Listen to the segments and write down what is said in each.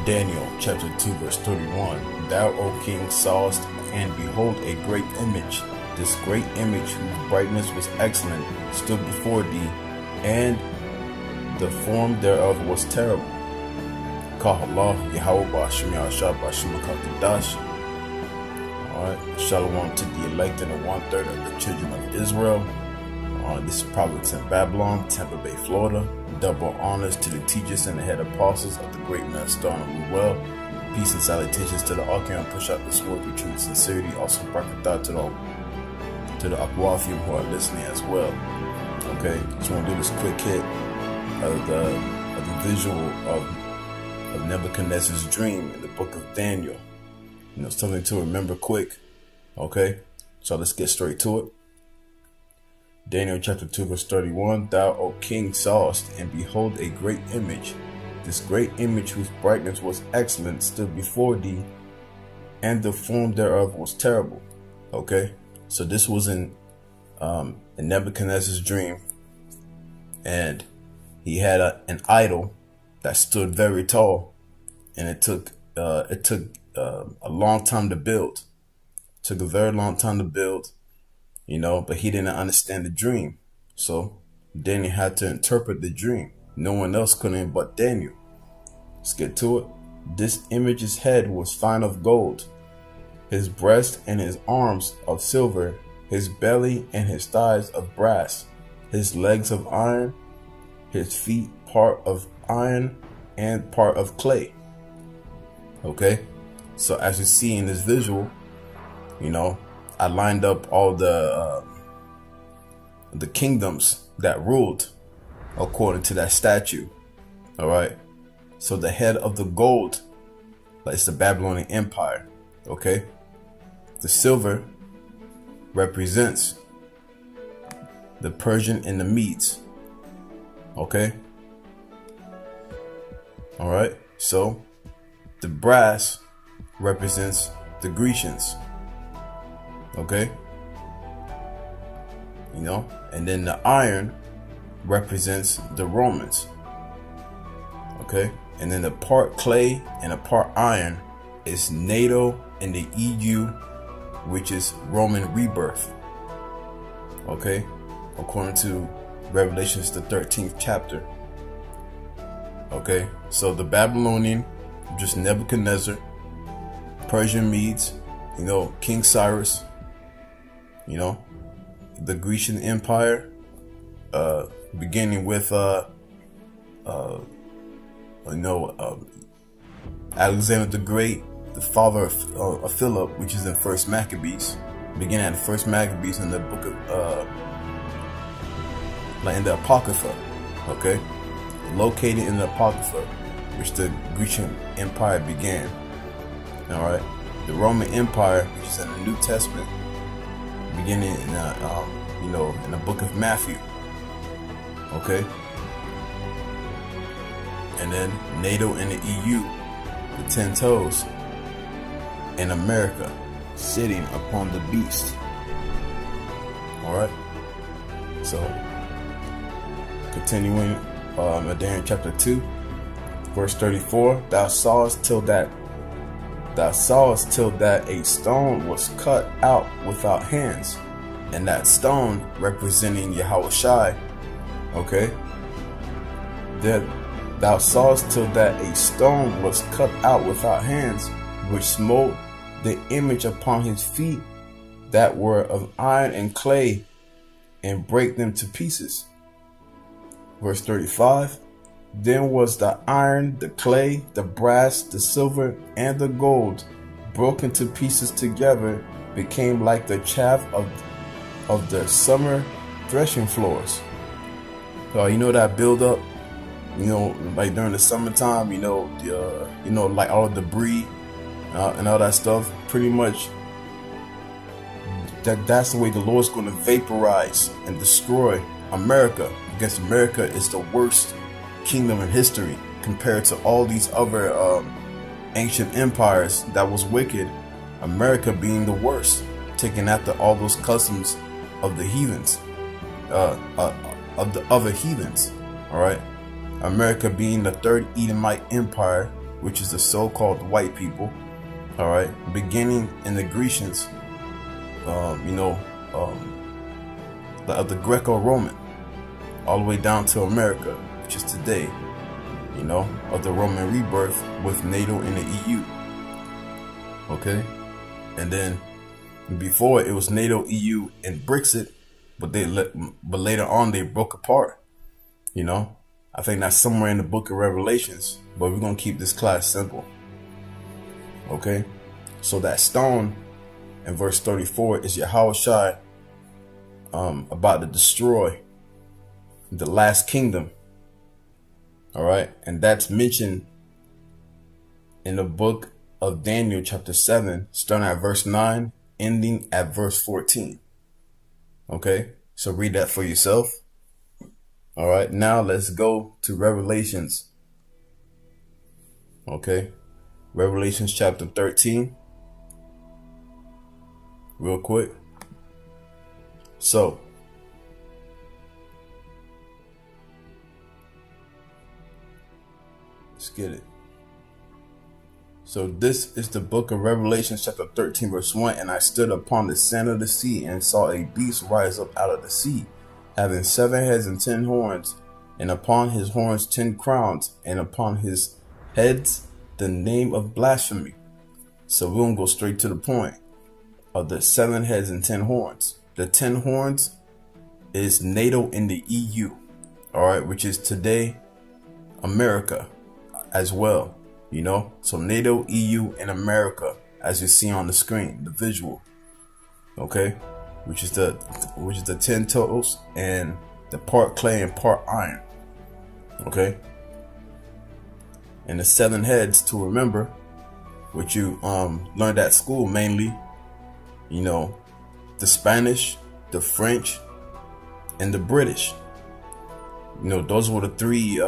Daniel chapter 2 verse 31. Thou, O king, sawest, and behold, a great image. This great image, whose brightness was excellent, stood before thee, and the form thereof was terrible. Kahallah, Yahweh Ba'ashim Yahshua Ba'ashim Kakadash. Alright, Shalom to the elect and the 1/3 of the children of Israel. This is Providence in Babylon, Tampa Bay, Florida. Double honors to the teachers and the head apostles of the great master honorable well. Peace and salutations to the Archangel, push out the sword with truth and sincerity. Also, barakatah to the Akwafim who are listening as well. Okay, just want to do this quick hit of the visual of Nebuchadnezzar's dream in the book of Daniel. You know, something to remember quick. Okay, so let's get straight to it. Daniel chapter 2 verse 31. Thou, O king, sawest, and behold, a great image. This great image, whose brightness was excellent, stood before thee, and the form thereof was terrible. Okay, so this was in Nebuchadnezzar's dream, and he had an idol that stood very tall, and it took a long time to build. It took a very long time to build, you know, but he didn't understand the dream. So Daniel had to interpret the dream. No one else couldn't but Daniel. Let's get to it. This image's head was fine of gold, his breast and his arms of silver, his belly and his thighs of brass, his legs of iron, his feet part of iron and part of clay. Okay, so as you see in this visual, you know, I lined up all the kingdoms that ruled according to that statue. All right, so the head of the gold, it's the Babylonian Empire. Okay, the silver represents the Persian and the Medes. Okay, all right, so the brass represents the Grecians. Okay, you know, and then the iron represents the Romans. Okay, and then the part clay and the part iron is NATO and the EU, which is Roman rebirth. Okay, according to Revelations, the 13th chapter. Okay, so the Babylonian, just Nebuchadnezzar, Persian Medes, you know, King Cyrus, you know, the Grecian Empire, beginning with Alexander the Great, the father of Philip, which is in First Maccabees, beginning at the First Maccabees in the book of in the Apocrypha. Okay, located in the Apocrypha, which the Grecian Empire began. All right, the Roman Empire, which is in the New Testament, beginning in in the book of Matthew. Okay, and then NATO and the EU, the 10 toes, and America sitting upon the beast. All right, so continuing, Daniel chapter 2 verse 34. Thou sawest till that a stone was cut out without hands, and that stone representing Yahushua. Okay, that thou sawest till that a stone was cut out without hands, which smote the image upon his feet that were of iron and clay, and brake them to pieces. Verse 35. Then was the iron, the clay, the brass, the silver, and the gold broken to pieces together, became like the chaff of the summer threshing floors. You know that build up, you know, like during the summertime, you know, like all the debris and all that stuff. Pretty much, that's the way the Lord's going to vaporize and destroy America. Because America is the worst kingdom in history compared to all these other ancient empires that was wicked. America being the worst, taking after all those customs of the heathens, of the other heathens. All right, America being the third Edomite empire which is the so-called white people, all right, beginning in the Grecians, of the Greco-Roman, all the way down to America, which is today, of the Roman rebirth with NATO in the EU. Okay, and then before it was NATO, EU, and Brexit, but later on they broke apart. I think that's somewhere in the book of Revelations, but we're gonna keep this class simple. Okay, so that stone in verse 34 is Yahushua about to destroy the last kingdom. All right, and that's mentioned in the book of Daniel chapter 7, starting at verse 9, ending at verse 14. Okay, so read that for yourself. All right, now let's go to Revelations. Okay, Revelations chapter 13. Real quick. So, let's get it. So this is the book of Revelation chapter 13 verse 1. And I stood upon the sand of the sea and saw a beast rise up out of the sea, having 7 heads and 10 horns, and upon his horns 10 crowns, and upon his heads the name of blasphemy. So we're going to go straight to the point of the 7 heads and 10 horns. The 10 horns is NATO in the EU, all right, which is today America as well. So NATO, EU, and America, as you see on the screen, the visual, okay, which is the 10 toes and the part clay and part iron, okay, and the 7 heads to remember, which you learned at school mainly, the Spanish, the French, and the British. Those were the 3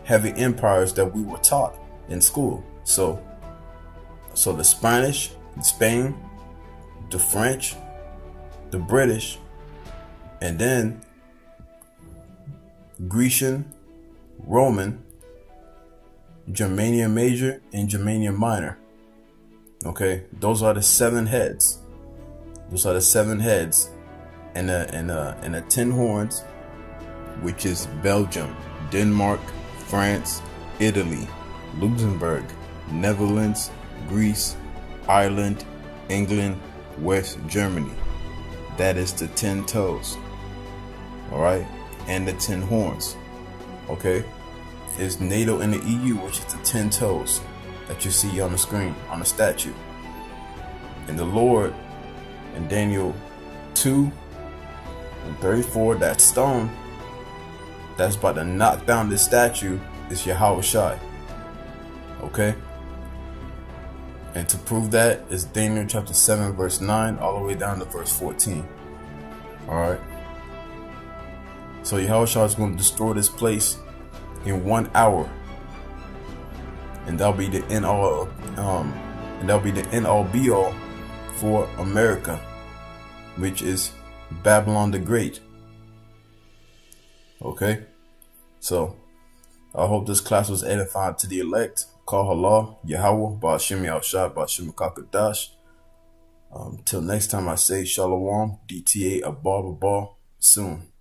heavy empires that we were taught in school. So the Spanish, Spain, the French, the British, and then Grecian, Roman, Germanian Major, and Germanian Minor. Okay, those are the 7 heads. Those are the 7 heads, and the 10 horns, which is Belgium, Denmark, France, Italy, Luxembourg, Netherlands, Greece, Ireland, England, West Germany. That is the 10 toes. All right, and the 10 horns. Okay, is NATO in the EU, which is the 10 toes that you see on the screen on the statue. And the Lord in Daniel 2 and 34, that stone that's about to knock down this statue is Yahushua. Okay? And to prove that is Daniel chapter 7 verse 9 all the way down to verse 14. Alright? So Yahushua is going to destroy this place in 1 hour. And that'll be the end all be all for America, which is Babylon the Great. Okay, so I hope this class was edifying to the elect. Call Allah, Yahweh, Ba'ashim Yahushua, Ba'ashim Kakadash. Till next time I say Shalom, DTA, Abba, soon.